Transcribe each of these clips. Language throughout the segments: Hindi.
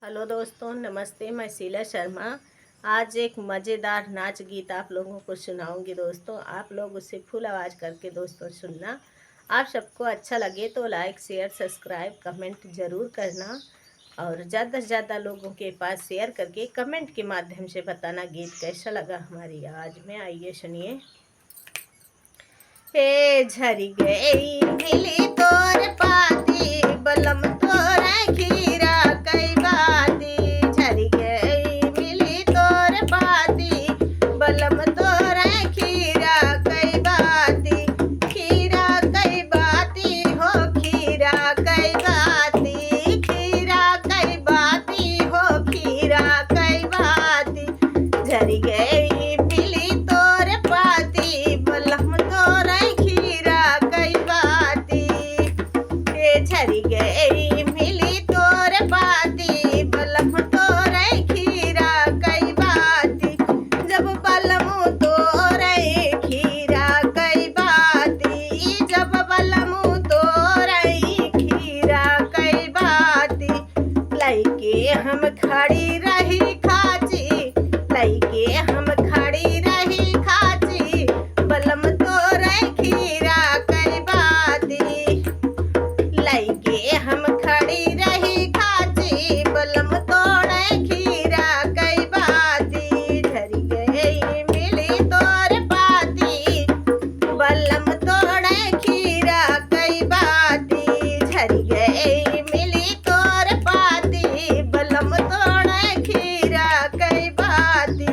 हेलो दोस्तों, नमस्ते। मैं शीला शर्मा आज एक मज़ेदार नाच गीत आप लोगों को सुनाऊंगी। दोस्तों, आप लोग उसे फुल आवाज़ करके दोस्तों सुनना। आप सबको अच्छा लगे तो लाइक, शेयर, सब्सक्राइब, कमेंट ज़रूर करना और ज़्यादा से ज़्यादा लोगों के पास शेयर करके कमेंट के माध्यम से बताना गीत कैसा लगा हमारी आज में। आइए सुनिए। हे झरी गई मिली तोर पाती बलम तोर खीरा कई बाती, झरी गई मिली तोर पाती बलम तोर खीरा कई बाती, खीरा कई बाती हो खीरा कई बाती, खीरा कई बाती हो खीरा कई बाती, झरी गई मिली तोर पाती बलम तोर खीरा कई बाती, झरी गई मिली तोर पाती बलम तोर खीरा कई बाती, जब बलम तोर खीरा कई बाती, जब बलम तोर खीरा कई बाती, लइके हम खड़ी रही खाची, लइके हम खड़ी रही खाची बलम तोर खीरा कई बाती, लइके हम खड़ी रही खाची बलम तोड़ खीरा कई बाती, झरी गई मिली तोर पाती बलम तोड़ खीरा कई बाती, झरी गई मिली तोर पाती बलम तोड़ खीरा कई बाती,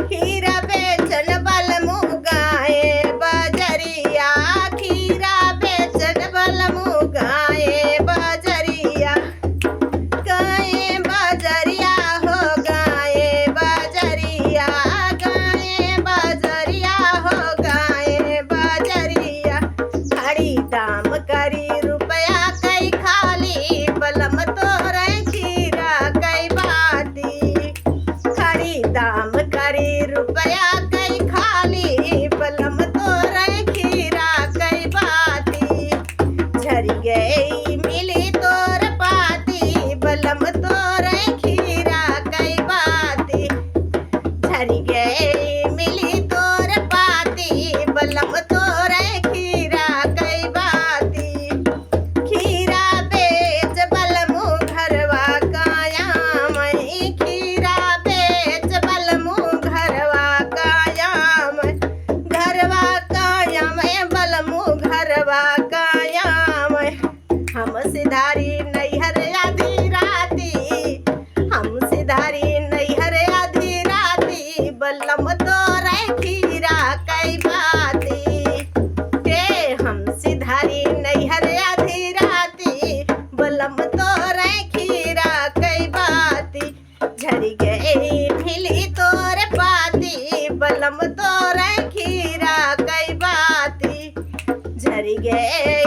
खीरा बेचन बलमु गाए बजरिया, खीरा बेचन बलमु गाए बजरिया, गाए बजरिया हो गाए बजरिया, गाए बजरिया हो गाए बजरिया, खड़ी दाम करी रुपया कई खाली बलम तोर खीरा कई बाती, खड़ी दाम करी रुपया कई खाली बलम तोर खीरा कई बाती, झरी गई मिली तोर पाती बलम तोर खीरा कई बाती, झरी गई मिली तोर पाती बलम तोर खीरा कई बाती, खीरा बेच बलमु घरवा कायाम, खीरा बेच बलमु घरवा कायाम, घरवा कायम बलमु घरवा कायम, हम सिधारी नैहर आधी राती, हम सिधारी नैहर आधी राती बलम तोर खीरा कई बाती, हे हम सिधारी नैहर आधी राती बलम तोर खीरा कई बाती, झरी गई मिली तोर पाती बलम तोर खीरा कई बाती, झरी गई